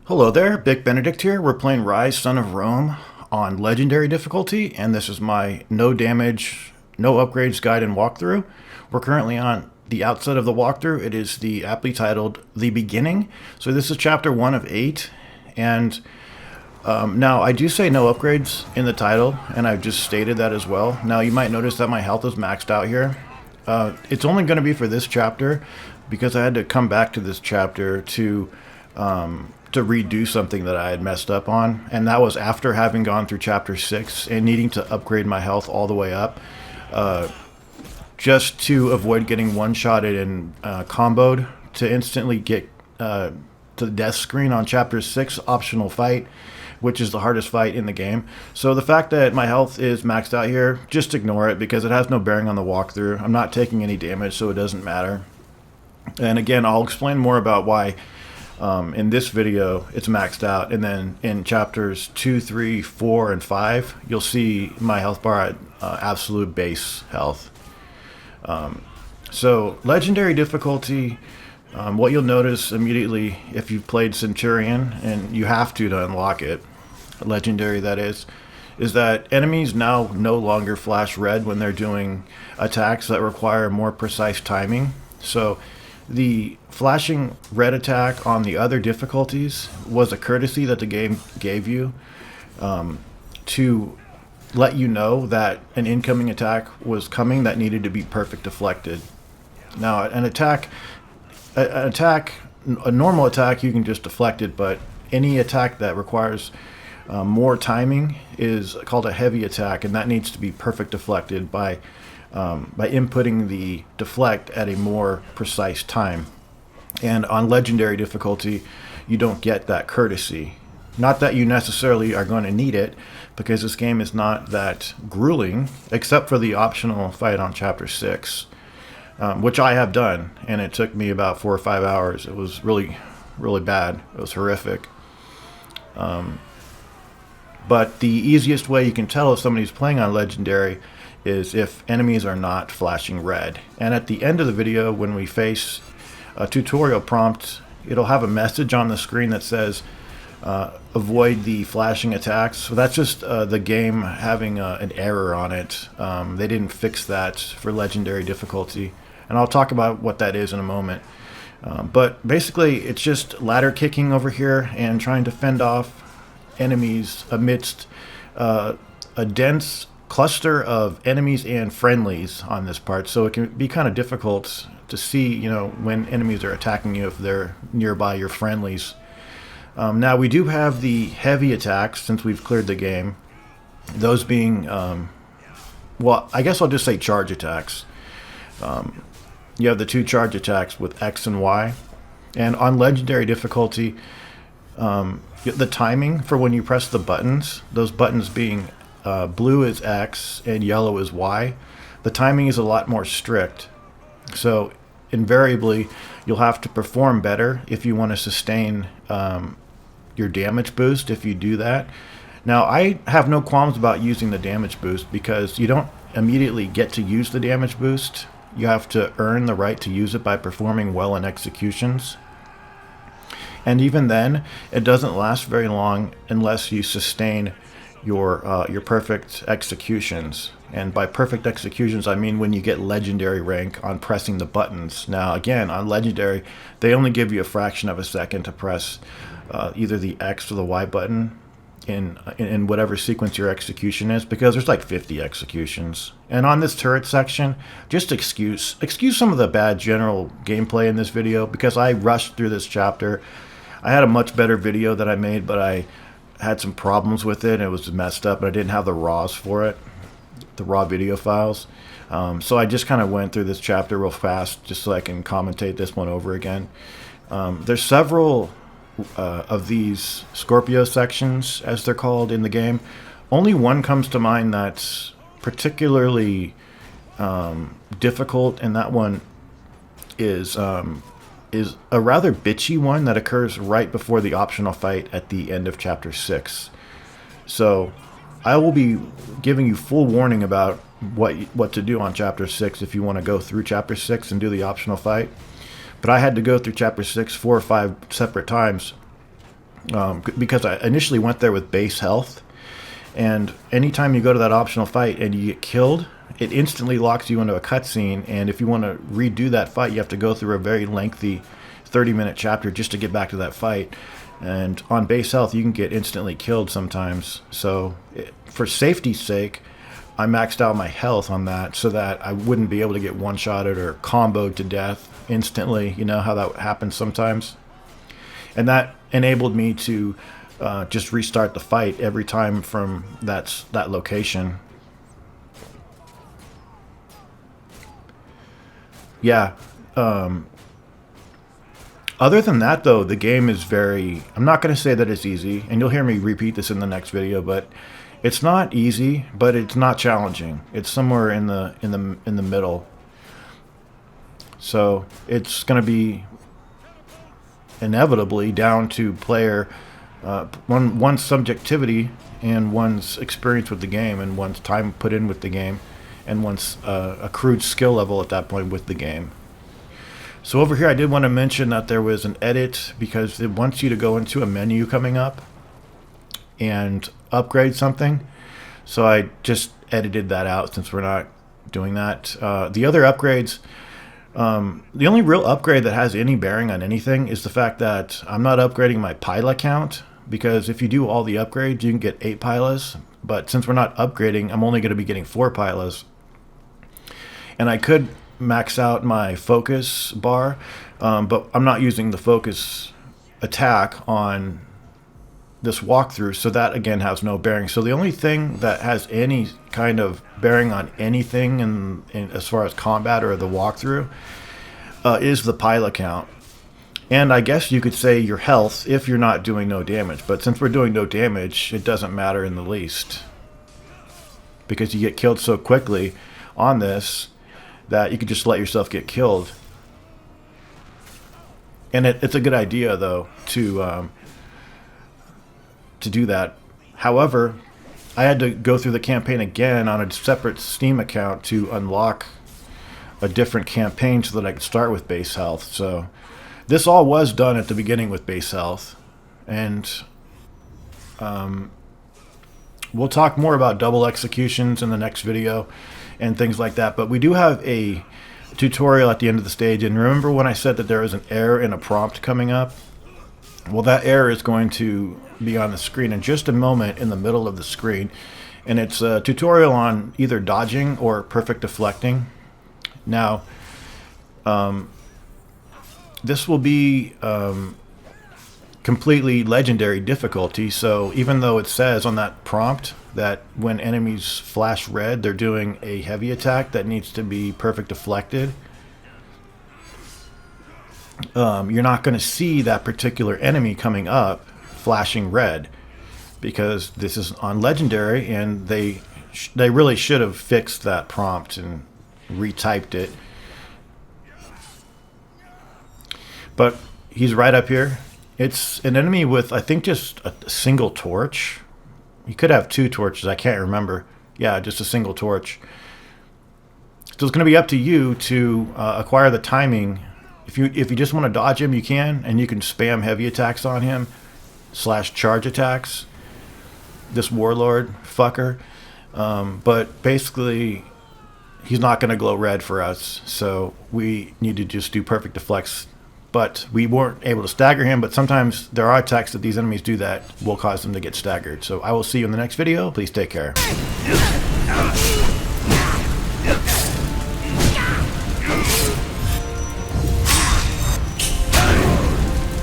Hello there, Big Benedict here. We're playing Ryse, Son of Rome on Legendary difficulty, and this is my no damage, no upgrades guide and walkthrough. We're currently on the outset of the walkthrough. It is the aptly titled The Beginning. So this is chapter 1 of 8, and now I do say no upgrades in the title, and I've just stated that as well. Now you might notice that my health is maxed out here. It's only going to be for this chapter because I had to come back to this chapter to redo something that I had messed up on, and that was after having gone through chapter 6 and needing to upgrade my health all the way up, just to avoid getting one-shotted and comboed to instantly get to the death screen on chapter 6 optional fight, which is the hardest fight in the game. So the fact that my health is maxed out here, just ignore it because it has no bearing on the walkthrough. I'm not taking any damage, so it doesn't matter. And again, I'll explain more about why in this video it's maxed out, and then in chapters 2, 3, 4, and 5 you'll see my health bar at absolute base health. So legendary difficulty, what you'll notice immediately if you've played Centurion, and you have to unlock it, legendary that is that enemies now no longer flash red when they're doing attacks that require more precise timing. So the flashing red attack on the other difficulties was a courtesy that the game gave you to let you know that an incoming attack was coming that needed to be perfect deflected. Now, a normal attack, you can just deflect it, but any attack that requires more timing is called a heavy attack, and that needs to be perfect deflected by inputting the deflect at a more precise time. And on legendary difficulty, you don't get that courtesy. Not that you necessarily are going to need it, because this game is not that grueling, except for the optional fight on chapter 6, which I have done, and it took me about 4 or 5 hours. It was really, really bad. It was horrific. But the easiest way you can tell if somebody's playing on legendary is if enemies are not flashing red. And at the end of the video, when we face a tutorial prompt, it'll have a message on the screen that says avoid the flashing attacks. So that's just the game having an error on it. They didn't fix that for legendary difficulty, and I'll talk about what that is in a moment. But basically it's just ladder kicking over here and trying to fend off enemies amidst a dense cluster of enemies and friendlies on this part, so it can be kind of difficult to see, when enemies are attacking you if they're nearby your friendlies. Now we do have the heavy attacks since we've cleared the game, those being well, I guess I'll just say charge attacks. You have the 2 charge attacks with X and Y, and on legendary difficulty, the timing for when you press the buttons, those buttons being blue is X and yellow is Y, the timing is a lot more strict. So invariably you'll have to perform better if you want to sustain your damage boost if you do that. Now I have no qualms about using the damage boost because you don't immediately get to use the damage boost. You have to earn the right to use it by performing well in executions. And even then, it doesn't last very long unless you sustain your perfect executions. And by perfect executions, I mean when you get legendary rank on pressing the buttons. Now, again, on legendary, they only give you a fraction of a second to press either the X or the Y button in whatever sequence your execution is, because there's like 50 executions. And on this turret section, just excuse some of the bad general gameplay in this video, because I rushed through this chapter. I had a much better video that I made, but I had some problems with it. It was messed up, and I didn't have the RAWs for it, the raw video files. So I just kind of went through this chapter real fast just so I can commentate this one over again. There's several of these Scorpio sections, as they're called in the game. Only one comes to mind that's particularly difficult, and that one is a rather bitchy one that occurs right before the optional fight at the end of chapter 6. So I will be giving you full warning about what to do on chapter 6 if you want to go through chapter 6 and do the optional fight. But I had to go through chapter 6 4 or 5 separate times because I initially went there with base health, and anytime you go to that optional fight and you get killed, it instantly locks you into a cutscene, and if you want to redo that fight, you have to go through a very lengthy 30-minute chapter just to get back to that fight. And on base health, you can get instantly killed sometimes. So for safety's sake, I maxed out my health on that so that I wouldn't be able to get one-shotted or comboed to death instantly. You know how that happens sometimes? And that enabled me to just restart the fight every time from that location. Yeah. Other than that, though, the game is very... I'm not going to say that it's easy, and you'll hear me repeat this in the next video, but it's not easy, but it's not challenging. It's somewhere in the middle. So it's going to be inevitably down to player, one's subjectivity and one's experience with the game and one's time put in with the game and one's accrued skill level at that point with the game. So over here I did want to mention that there was an edit because it wants you to go into a menu coming up and upgrade something. So I just edited that out since we're not doing that. The other upgrades, the only real upgrade that has any bearing on anything is the fact that I'm not upgrading my Pila count, because if you do all the upgrades you can get 8 Pilas, but since we're not upgrading, I'm only going to be getting 4 Pilas. And I could max out my focus bar, but I'm not using the focus attack on this walkthrough, so that again has no bearing. So the only thing that has any kind of bearing on anything in as far as combat or the walkthrough is the Pila count. And I guess you could say your health if you're not doing no damage, but since we're doing no damage, it doesn't matter in the least, because you get killed so quickly on this that you could just let yourself get killed. And it's a good idea though to do that. However, I had to go through the campaign again on a separate Steam account to unlock a different campaign so that I could start with base health. So this all was done at the beginning with base health, and we'll talk more about double executions in the next video and things like that. But we do have a tutorial at the end of the stage, and remember when I said that there was an error in a prompt coming up? Well, that error is going to be on the screen in just a moment in the middle of the screen, and it's a tutorial on either dodging or perfect deflecting. Now this will be completely legendary difficulty, so even though it says on that prompt that when enemies flash red they're doing a heavy attack that needs to be perfect deflected, you're not going to see that particular enemy coming up flashing red, because this is on legendary, and they really should have fixed that prompt and retyped it. But he's right up here. It's an enemy with, I think, just a single torch. He could have 2 torches, I can't remember. Yeah, just a single torch. So it's going to be up to you to acquire the timing. If you just want to dodge him, you can, and you can spam heavy attacks on him / charge attacks. This warlord fucker. But basically, he's not going to glow red for us, so we need to just do perfect deflects. But we weren't able to stagger him, but sometimes there are attacks that these enemies do that will cause them to get staggered. So I will see you in the next video. Please take care.